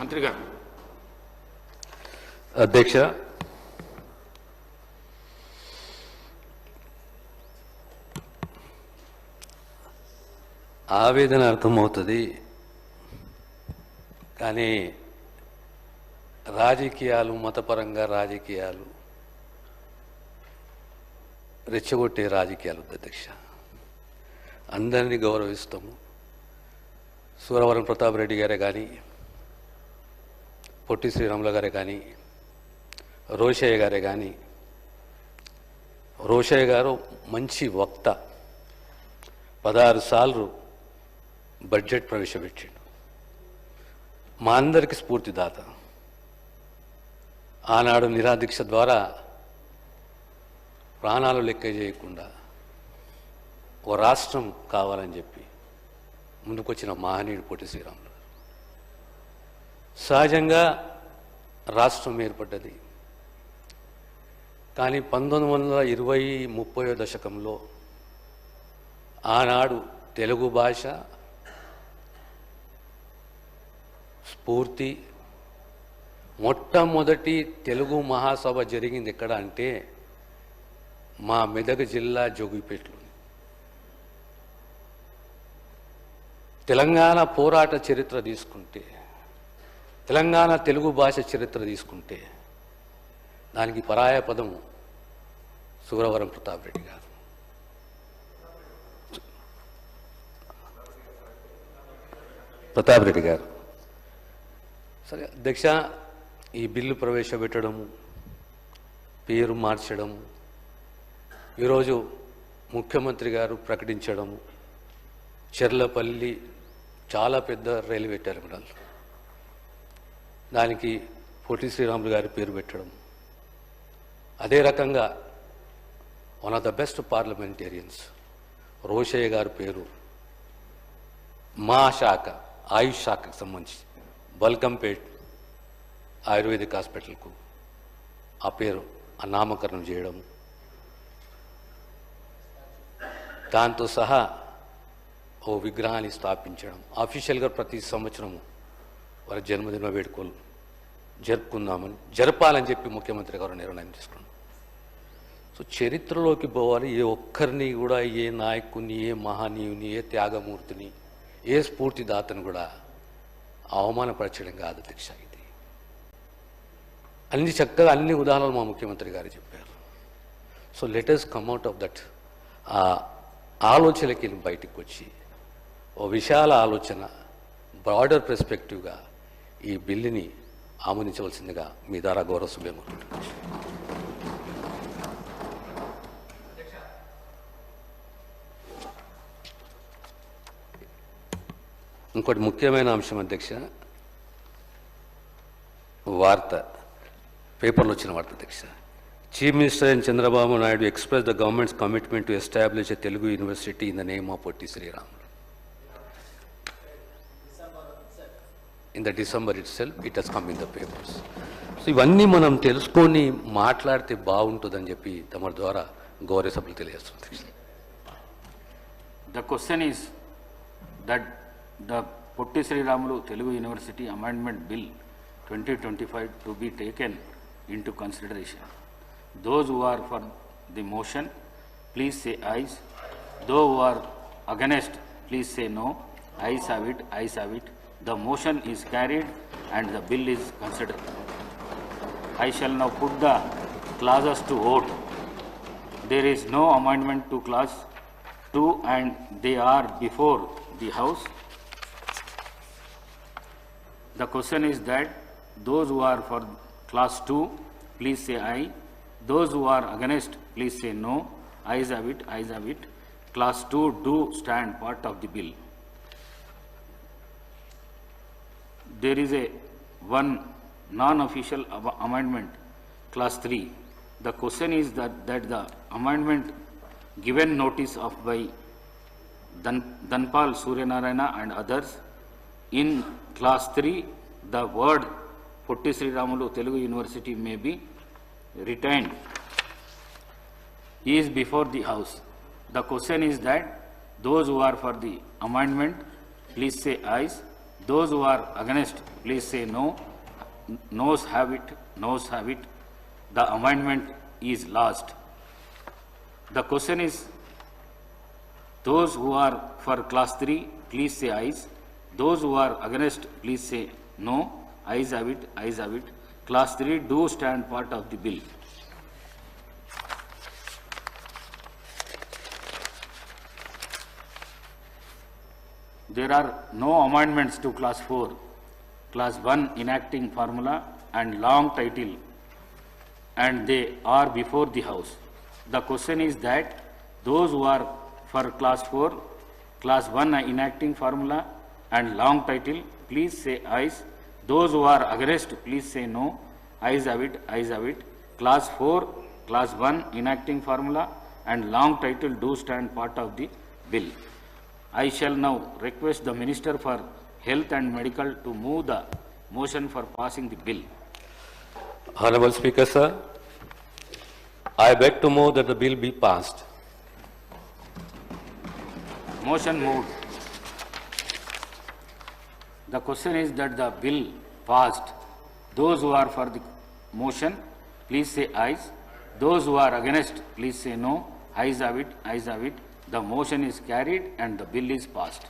మంత్రి గారు. అధ్యక్ష, ఆవేదన అర్థమవుతుంది, కానీ రాజకీయాలు, మతపరంగా రాజకీయాలు, రెచ్చగొట్టే రాజకీయాలు అధ్యక్ష. అందరినీ గౌరవిస్తాము. సూరవరం ప్రతాప్ రెడ్డి గారే కానీ, పొట్టి శ్రీరాములు గారే కానీ, రోషయ్య గారే కానీ. రోషయ్య గారు మంచి వక్త, 16 సార్లు బడ్జెట్ ప్రవేశపెట్టిండు. మా అందరికీ స్ఫూర్తిదాత. ఆనాడు నిరాదీక్ష ద్వారా ప్రాణాలు లెక్క చేయకుండా ఓ రాష్ట్రం కావాలని చెప్పి ముందుకొచ్చిన మహనీయుడు పొట్టి శ్రీరాములు. సహజంగా రాష్ట్రం ఏర్పడ్డది, కానీ 1920-30 దశకంలో ఆనాడు తెలుగు భాష స్ఫూర్తి, మొట్టమొదటి తెలుగు మహాసభ జరిగింది ఎక్కడ అంటే మా మెదక్ జిల్లా జోగిపేటలో. తెలంగాణ పోరాట చరిత్ర తీసుకుంటే, తెలంగాణ తెలుగు భాష చరిత్ర తీసుకుంటే దానికి పరాయ పదము సూరవరం ప్రతాప్ రెడ్డి గారు. సరే అధ్యక్ష, ఈ బిల్లు ప్రవేశపెట్టడము, పేరు మార్చడము, ఈరోజు ముఖ్యమంత్రి గారు ప్రకటించడము, చెర్లపల్లి చాలా పెద్ద రైల్వే టెర్మినల్, దానికి పొట్టి శ్రీరాములు గారి పేరు పెట్టడం. అదే రకంగా one of the best parliamentarians Rosaiah గారి పేరు మా శాఖ, ఆయుష్ శాఖకు సంబంధించి బల్కంపేట్ ఆయుర్వేదిక్ హాస్పిటల్కు ఆ పేరు నామకరణం చేయడం, దాంతో సహా ఓ విగ్రహాన్ని స్థాపించడం, అఫీషియల్గా ప్రతి సంవత్సరము వారి జన్మదిన వేడుకలు జరపాలని చెప్పి ముఖ్యమంత్రి గారు నిర్ణయం తీసుకున్నాం. సో చరిత్రలోకి పోవాలి. ఏ ఒక్కరిని కూడా, ఏ నాయకుని, ఏ మహనీయుని, ఏ త్యాగమూర్తిని, ఏ స్ఫూర్తిదాతను కూడా అవమానపరచడం కాదు అధ్యక్ష. ఇది అన్ని చక్కగా అన్ని ఉదాహరణలు మా ముఖ్యమంత్రి గారు చెప్పారు. So let us come out of that. ఆ ఆలోచనలకి బయటకు వచ్చి ఓ విశాల ఆలోచన, బ్రాడర్ పర్స్పెక్టివ్గా ఈ బిల్లుని ఆమోదించవలసిందిగా మీ ద్వారా గౌరవ సభ్యులు. ఇంకోటి ముఖ్యమైన అంశం అధ్యక్ష, వార్త పేపర్లో వచ్చిన వార్త అధ్యక్ష. Chief minister and Chandrababu Naidu expressed the government's commitment to establish a Telugu university in the name of Potti Sriramulu. In the December itself, it has come in the papers. So ఇవన్నీ మనం తెలుసుకొని మాట్లాడితే బాగుంటుందని చెప్పి తమ ద్వారా గౌరవ సభలు తెలియజేస్తుంది. The question is that the Potti Sriramulu Telugu University Amendment Bill 2025 to be taken into consideration. Those who are for the motion, please say ayes. Those who are against, please say no. Ayes have it, ayes have it. The motion is carried and the bill is considered. I shall now put the clauses to vote. There is no amendment to clause 2 and they are before the House. The question is that those who are for clause 2, please say aye. Those who are against, please say no. Ayes have it, ayes have it. Clause 2 do stand part of the bill. There is a one non-official amendment, clause 3. The question is that the amendment given notice of by Dhanpal Suryanarayana and others, in clause 3, the word Potti Sriramulu Telugu University may be retained, is before the House. The question is that those who are for the amendment, please say ayes. Those who are against, please say no. Noes have it, noes have it. The amendment is lost. The question is, those who are for class 3, please say ayes. Those who are against, please say no. Ayes have it, ayes have it. Class 3 do stand part of the bill. There are no amendments to class 4. Class 1 enacting formula and long title, and they are before the House. The question is that those who are for class 4, class 1 enacting formula and long title, please say ayes. Those who are against, please say no. Ayes have it, ayes have it. Class 4, class 1 enacting formula and long title do stand part of the bill. I shall now request the Minister for Health and Medical to move the motion for passing the bill. Honorable Speaker, sir, I beg to move that the bill be passed. Motion moved. The question is that the bill passed. Those who are for the motion, please say ayes. Those who are against, please say no. Ayes have it, ayes have it. The motion is carried and the bill is passed.